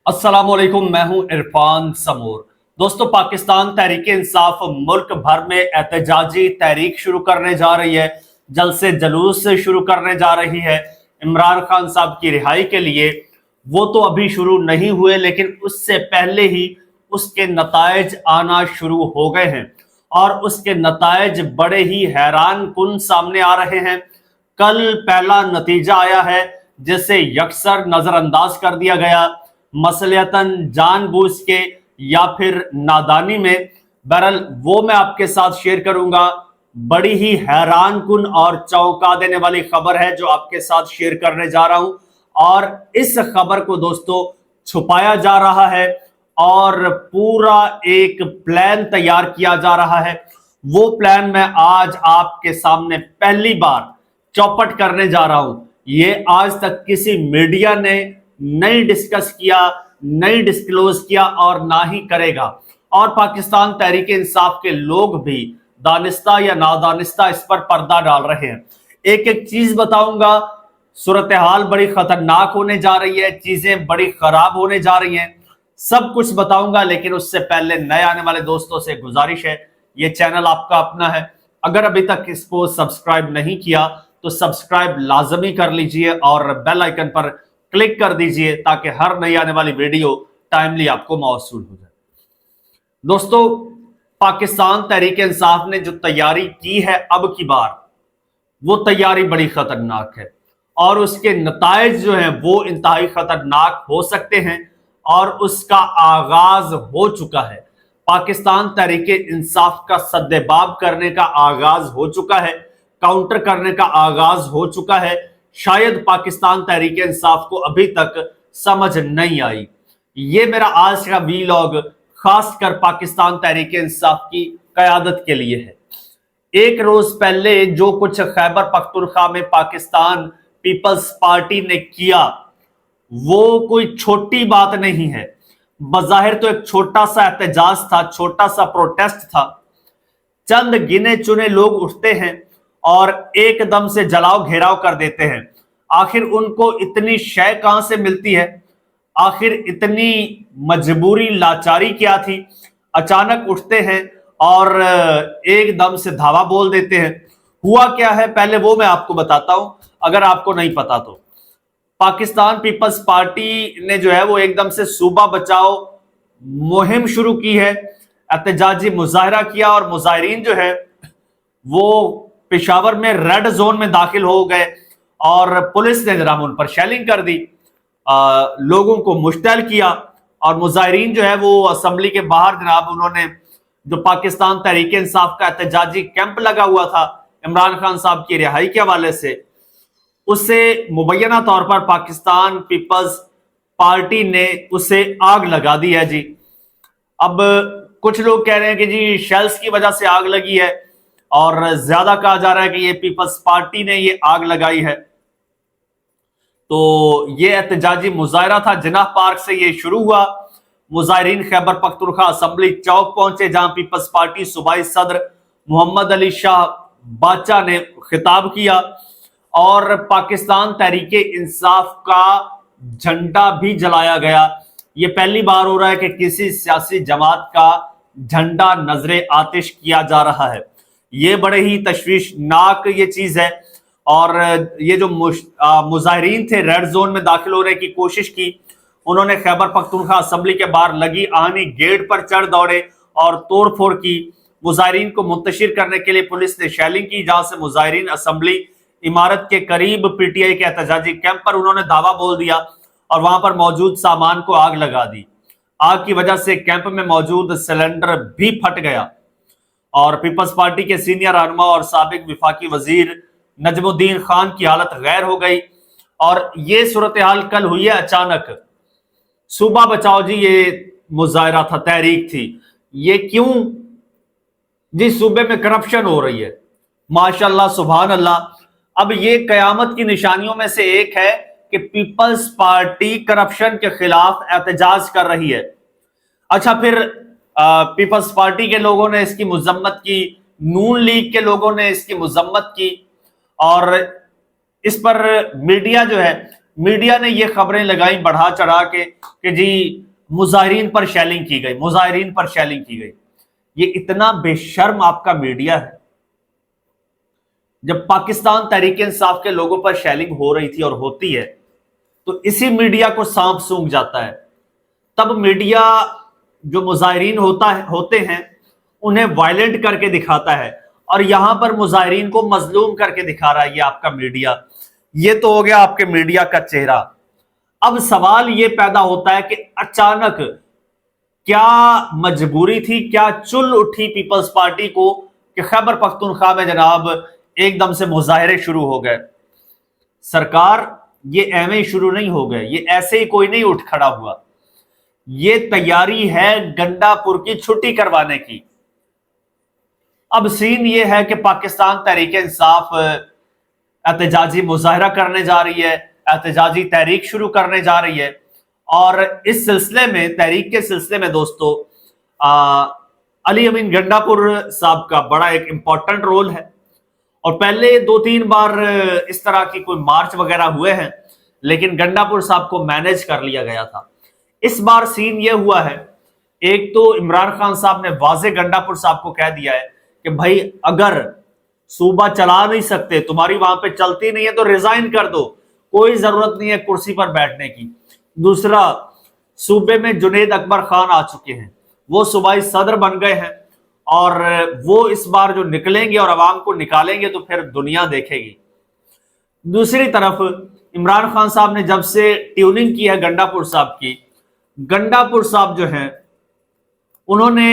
अस्सलाम वालेकुम, मैं हूं इरफान समूर। दोस्तों, पाकिस्तान तहरीक इंसाफ मुल्क भर में एहतजाजी तहरीक शुरू करने जा रही है। जल्द से जुलूस से शुरू करने जा रही है इमरान खान साहब की रिहाई के लिए। वो तो अभी शुरू नहीं हुए, लेकिन उससे पहले ही उसके नतायज आना शुरू हो गए हैं और उसके नतायज बड़े ही हैरान कुन सामने आ रहे हैं। कल पहला नतीजा आया है जिसे यकसर नजरअंदाज कर दिया गया, मसलियतन जानबूझ के या फिर नादानी में। बहरहाल वो मैं आपके साथ शेयर करूंगा। बड़ी ही हैरान कुन और चौंका देने वाली खबर है जो आपके साथ शेयर करने जा रहा हूं, और इस खबर को दोस्तों छुपाया जा रहा है और पूरा एक प्लान तैयार किया जा रहा है। वो प्लान मैं आज आपके सामने पहली बार चौपट करने जा रहा हूं। ये आज तक किसी मीडिया ने नहीं डिस्कस किया, नहीं डिस्क्लोज किया और ना ही करेगा। और पाकिस्तान तहरीक इंसाफ के लोग भी दानिस्ता या नादानिस्ता इस पर पर्दा डाल रहे हैं। एक एक चीज बताऊंगा। सूरत हाल बड़ी खतरनाक होने जा रही है, चीजें बड़ी खराब होने जा रही हैं, सब कुछ बताऊंगा। लेकिन उससे पहले नए आने वाले दोस्तों से गुजारिश है, ये चैनल आपका अपना है, अगर अभी तक इसको सब्सक्राइब नहीं किया तो सब्सक्राइब लाजमी कर लीजिए और बेल आइकन पर क्लिक कर दीजिए ताकि हर नई आने वाली वीडियो टाइमली आपको मौसूल हो जाए। दोस्तों, पाकिस्तान तहरीक इंसाफ ने जो तैयारी की है अब की बार, वो तैयारी बड़ी खतरनाक है और उसके नतायज जो हैं वो इंतहाई खतरनाक हो सकते हैं और उसका आगाज हो चुका है। पाकिस्तान तहरीक इंसाफ का सद्देबाब करने का आगाज हो चुका है, काउंटर करने का आगाज हो चुका है। शायद पाकिस्तान तहरीक इंसाफ को अभी तक समझ नहीं आई। ये मेरा आज का वीलॉग खासकर पाकिस्तान तहरीक इंसाफ की कयादत के लिए है। एक रोज पहले जो कुछ खैबर पख्तूनख्वा में पाकिस्तान पीपल्स पार्टी ने किया, वो कोई छोटी बात नहीं है। बज़ाहिर तो एक छोटा सा एहतजाज था, छोटा सा प्रोटेस्ट था। चंद गिने चुने लोग उठते हैं और एकदम से जलाओ घेराव कर देते हैं। आखिर उनको इतनी शय कहां से मिलती है? आखिर इतनी मजबूरी लाचारी क्या थी? अचानक उठते हैं और एकदम से धावा बोल देते हैं। हुआ क्या है पहले वो मैं आपको बताता हूं, अगर आपको नहीं पता तो। पाकिस्तान पीपल्स पार्टी ने जो है वो एकदम से सूबा बचाओ मुहिम शुरू की है, एहतजाजी मुजाहरा किया और मुजाहिरीन जो है वो पेशावर में रेड जोन में दाखिल हो गए और पुलिस ने जनाब उन पर शेलिंग कर दी, लोगों को मुश्तल किया। और मुजाहिरीन जो है वो असेंबली के बाहर जनाब उन्होंने जो पाकिस्तान तहरीक इंसाफ का एहतजाजी कैंप लगा हुआ था इमरान खान साहब की रिहाई के हवाले से, उससे मुबैना तौर पर पाकिस्तान पीपल्स पार्टी ने उसे आग लगा दी है जी। अब कुछ लोग कह रहे हैं कि जी शेल्स की वजह से आग लगी है और ज्यादा कहा जा रहा है कि ये पीपल्स पार्टी ने ये आग लगाई है। तो ये एहतजाजी मुजाहरा था, जिन्नाह पार्क से ये शुरू हुआ। मुजाहिरीन खैबर पख्तूनख्वा असेंबली चौक पहुंचे जहां पीपल्स पार्टी सूबाई सदर मोहम्मद अली शाह बाचा ने खिताब किया और पाकिस्तान तहरीक इंसाफ का झंडा भी जलाया गया। ये पहली बार हो रहा है कि किसी सियासी जमात का झंडा नजरे आतिश किया जा रहा है। ये बड़े ही तशवीशनाक ये चीज है। और ये जो मुजाहिरीन थे रेड जोन में दाखिल होने की कोशिश की, उन्होंने खैबर पख्तूनख्वा असेंबली के बाहर लगी आनी गेट पर चढ़ दौड़े और तोड़ फोड़ की। मुजाहिरीन को मुंतशिर करने के लिए पुलिस ने शेलिंग की, जहां से मुजाहिरीन असेंबली इमारत के करीब पीटीआई के एहतजाजी कैंप पर उन्होंने धावा बोल दिया और वहां पर मौजूद सामान को आग लगा दी। आग की वजह से कैंप में मौजूद सिलेंडर भी फट गया और पीपल्स पार्टी के सीनियर रहनुमा और साबिक विफाकी वजीर नजमुद्दीन खान की हालत गैर हो गई। और ये सूरत हाल कल हुई है अचानक। सूबा बचाओ जी ये मुजाहरा था, तहरीक थी। ये क्यों जी? सूबे में करप्शन हो रही है, माशाल्लाह सुभान अल्लाह। अब ये कयामत की निशानियों में से एक है कि पीपल्स पार्टी करप्शन के खिलाफ एहतजाज कर रही है। अच्छा, फिर पीपल्स पार्टी के लोगों ने इसकी मजम्मत की, नून लीग के लोगों ने इसकी मजम्मत की और इस पर मीडिया जो है मीडिया ने ये खबरें लगाई बढ़ा चढ़ा के कि जी मुजाहिरीन पर शेलिंग की गई, मुजाहिरीन पर शेलिंग की गई। ये इतना बेशर्म आपका मीडिया है। जब पाकिस्तान तहरीक इंसाफ के लोगों पर शेलिंग हो रही थी और होती है तो इसी मीडिया को सांप सूंघ जाता है। तब मीडिया जो मुजाहिरीन होते हैं उन्हें वायलेंट करके दिखाता है, और यहां पर मुजाहिरीन को मजलूम करके दिखा रहा है ये आपका मीडिया। ये तो हो गया आपके मीडिया का चेहरा। अब सवाल ये पैदा होता है कि अचानक क्या मजबूरी थी, क्या चुल उठी पीपल्स पार्टी को कि खैबर पख्तूनख्वा में जनाब एकदम से मुजाहरे शुरू हो गए। सरकार, ये ऐਵੇਂ ही शुरू नहीं हो गए, ये ऐसे ही कोई नहीं उठ खड़ा हुआ। ये तैयारी है गंडापुर की छुट्टी करवाने की। अब सीन ये है कि पाकिस्तान तहरीक इंसाफ एहतजाजी मुजाहरा करने जा रही है, एहतजाजी तहरीक शुरू करने जा रही है, और इस सिलसिले में, तहरीक के सिलसिले में दोस्तों अली अमीन गंडापुर साहब का बड़ा एक इंपॉर्टेंट रोल है। और पहले 2-3 बार इस तरह की कोई मार्च वगैरह हुए हैं, लेकिन गंडापुर साहब को मैनेज कर लिया गया था। इस बार सीन ये हुआ है, एक तो इमरान खान साहब ने वाजे गंडापुर साहब को कह दिया है कि भाई अगर सूबा चला नहीं सकते, तुम्हारी वहां पे चलती नहीं है तो रिजाइन कर दो, कोई जरूरत नहीं है कुर्सी पर बैठने की। दूसरा, सूबे में जुनेद अकबर खान आ चुके हैं, वो सूबाई सदर बन गए हैं, और वो इस बार जो निकलेंगे और अवाम को निकालेंगे तो फिर दुनिया देखेगी। दूसरी तरफ इमरान खान साहब ने जब से ट्यूनिंग की है गंडापुर साहब की, गंडापुर साहब जो हैं उन्होंने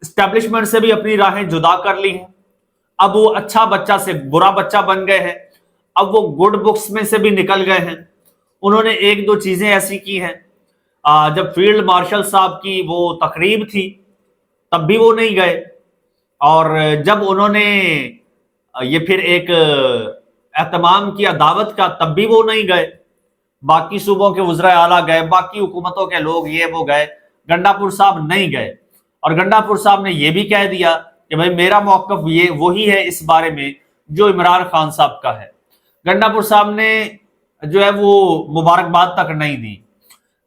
एस्टेब्लिशमेंट से भी अपनी राहें जुदा कर ली हैं। अब वो अच्छा बच्चा से बुरा बच्चा बन गए हैं, अब वो गुड बुक्स में से भी निकल गए हैं। उन्होंने 1-2 चीजें ऐसी की हैं, जब फील्ड मार्शल साहब की वो तकरीब थी तब भी वो नहीं गए, और जब उन्होंने ये फिर एक एहतमाम किया दावत का तब भी वो नहीं गए। बाकी सूबों के वज़रा आला गए, बाकी हुकूमतों के लोग ये वो गए, गंडापुर साहब नहीं गए। और गंडापुर साहब ने ये भी कह दिया कि भाई मेरा मौक़िफ़ ये वही है इस बारे में जो इमरान खान साहब का है। गंडापुर साहब ने जो है वो मुबारकबाद तक नहीं दी।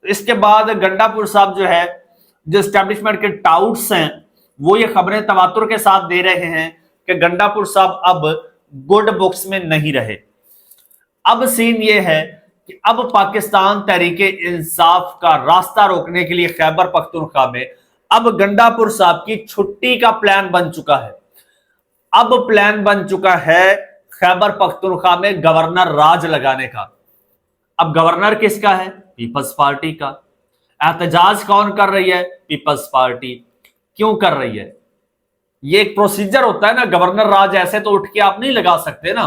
इसके बाद गंडापुर साहब जो है, जो एस्टेब्लिशमेंट के टाउट्स हैं, वो ये खबरें तवातुर के साथ दे रहे हैं कि गंडापुर साहब अब गुड बुक्स में नहीं रहे। अब सीन ये है कि अब पाकिस्तान तहरीक इंसाफ का रास्ता रोकने के लिए खैबर पख्तूनख्वा में अब गंडापुर साहब की छुट्टी का प्लान बन चुका है। अब प्लान बन चुका है खैबर पख्तूनख्वा में गवर्नर राज लगाने का। अब गवर्नर किसका है? पीपल्स पार्टी का। एहतजाज कौन कर रही है? पीपल्स पार्टी। क्यों कर रही है? ये एक प्रोसीजर होता है ना, गवर्नर राज ऐसे तो उठ के आप नहीं लगा सकते ना,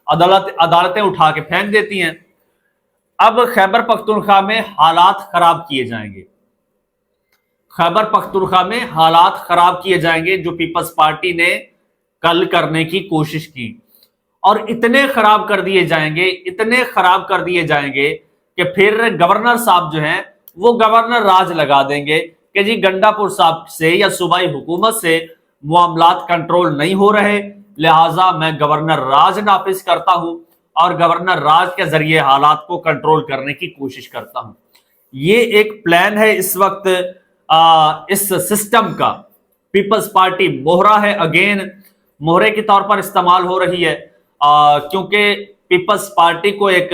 अदालतें उठा के फेंक देती हैं। अब खैबर पख्तूनख्वा में हालात खराब किए जाएंगे, खैबर पख्तूनख्वा में हालात खराब किए जाएंगे जो पीपल्स पार्टी ने कल करने की कोशिश की, और इतने खराब कर दिए जाएंगे, इतने खराब कर दिए जाएंगे कि फिर गवर्नर साहब जो हैं वो गवर्नर राज लगा देंगे कि जी गंडापुर साहब से या सूबाई हुकूमत से मामलात कंट्रोल नहीं हो रहे, लिहाजा मैं गवर्नर राज नाफिज करता हूं और गवर्नर राज के जरिए हालात को कंट्रोल करने की कोशिश करता हूं। ये एक प्लान है इस वक्त इस सिस्टम का। पीपल्स पार्टी मोहरा है, अगेन मोहरे के तौर पर इस्तेमाल हो रही है, क्योंकि पीपल्स पार्टी को एक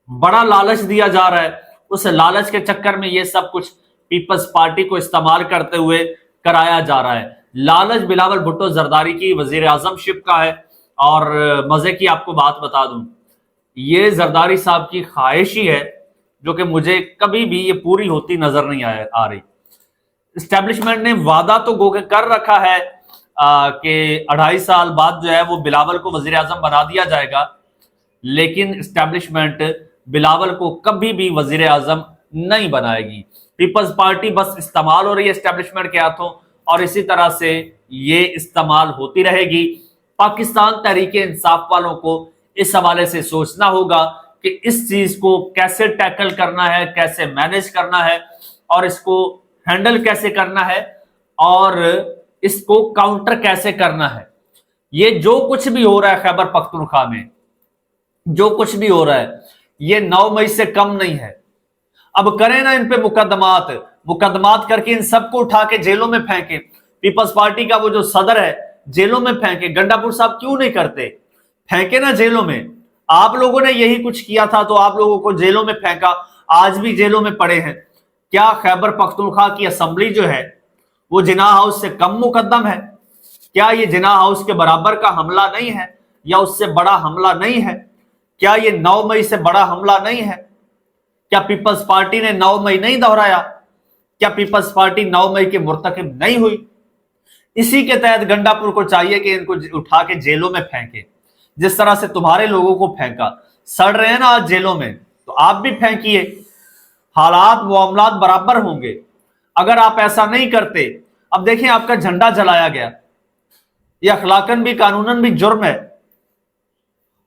बड़ा लालच दिया जा रहा है। उस लालच के चक्कर में ये सब कुछ पीपल्स पार्टी को इस्तेमाल करते हुए कराया जा रहा है। लालच बिलावल भुट्टो जरदारी की वजीर आजमशिप का है, और मजे की आपको बात बता दूं, ये जरदारी साहब की ख्वाहिश ही है जो कि मुझे कभी भी ये पूरी होती नजर नहीं आ रही। एस्टेब्लिशमेंट ने वादा तो गो के कर रखा है कि 2.5 साल बाद जो है वो बिलावल को वजीर आजम बना दिया जाएगा, लेकिन एस्टेब्लिशमेंट बिलावल को कभी भी वजीर आजम नहीं बनाएगी। पीपल्स पार्टी बस इस्तेमाल हो रही है एस्टेब्लिशमेंट के हाथों, और इसी तरह से ये इस्तेमाल होती रहेगी। पाकिस्तान तहरीक इंसाफ वालों को इस हवाले से सोचना होगा कि इस चीज को कैसे टैकल करना है, कैसे मैनेज करना है, और इसको हैंडल कैसे करना है, और इसको काउंटर कैसे करना है। ये जो कुछ भी हो रहा है खैबर पख्तूनख्वा में, जो कुछ भी हो रहा है, ये 9 मई से कम नहीं है। अब करें ना इन पे मुकदमात करके इन सबको उठा के जेलों में फेंके। पीपल्स पार्टी का वो जो सदर है जेलों में फेंके। गंडापुर साहब क्यों नहीं करते? फेंके ना जेलों में। आप लोगों ने यही कुछ किया था तो आप लोगों को जेलों में फेंका, आज भी जेलों में पड़े हैं। क्या खैबर पख्तूनख्वा की असेंबली जो है वो जिन्ना हाउस से कम मुकद्दम है? क्या ये जिन्ना हाउस के बराबर का हमला नहीं है या उससे बड़ा हमला नहीं है? क्या ये 9 मई से बड़ा हमला नहीं है? क्या पीपल्स पार्टी ने 9 मई नहीं दोहराया? क्या पीपल्स पार्टी 9 मई के मुर्तकिब नहीं हुई? इसी के तहत गंडापुर को चाहिए कि इनको उठा के जेलों में फेंके, जिस तरह से तुम्हारे लोगों को फेंका। सड़ रहे हैं ना आज जेलों में, तो आप भी फेंकिए, हालात मामलात बराबर होंगे। अगर आप ऐसा नहीं करते, अब देखिए आपका झंडा जलाया गया, यह अखलाकन भी कानूनन भी जुर्म है।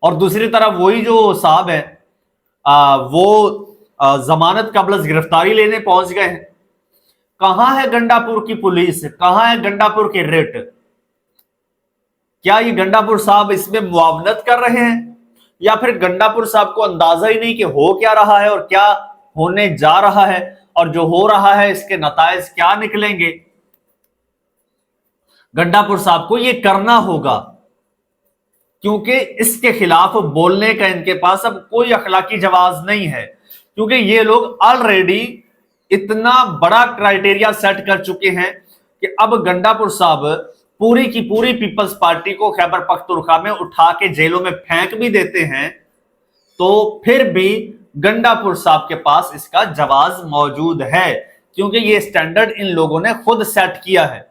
और दूसरी तरफ वही जो साहब है वो जमानत कबल गिरफ्तारी लेने पहुंच गए हैं। कहां है गंडापुर की पुलिस? कहां है गंडापुर के रेट? क्या ये गंडापुर साहब इसमें मुआवनत कर रहे हैं या फिर गंडापुर साहब को अंदाजा ही नहीं कि हो क्या रहा है और क्या होने जा रहा है, और जो हो रहा है इसके नताइज क्या निकलेंगे? गंडापुर साहब को ये करना होगा, क्योंकि इसके खिलाफ बोलने का इनके पास अब कोई अखलाकी जवाब नहीं है। क्योंकि ये लोग ऑलरेडी इतना बड़ा क्राइटेरिया सेट कर चुके हैं कि अब गंडापुर साहब पूरी की पूरी पीपल्स पार्टी को खैबर पख्तूनख्वा में उठा के जेलों में फेंक भी देते हैं तो फिर भी गंडापुर साहब के पास इसका जवाब मौजूद है, क्योंकि ये स्टैंडर्ड इन लोगों ने खुद सेट किया है।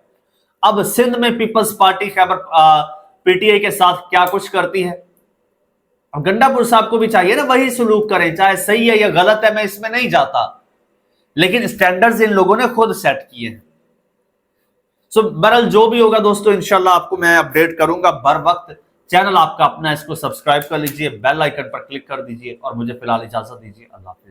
अब सिंध में पीपल्स पार्टी खैबर पीटीआई के साथ क्या कुछ करती है, अब गंडापुर साहब को भी चाहिए ना वही सलूक करें, चाहे सही है या गलत है मैं इसमें नहीं जाता, लेकिन स्टैंडर्ड्स इन लोगों ने खुद सेट किए हैं। सो बहरहाल जो भी होगा दोस्तों, इंशाल्लाह आपको मैं अपडेट करूंगा बर वक्त। चैनल आपका अपना, इसको सब्सक्राइब कर लीजिए, बेल आइकन पर क्लिक कर दीजिए और मुझे फिलहाल इजाजत दीजिए। अल्लाह हाफिज।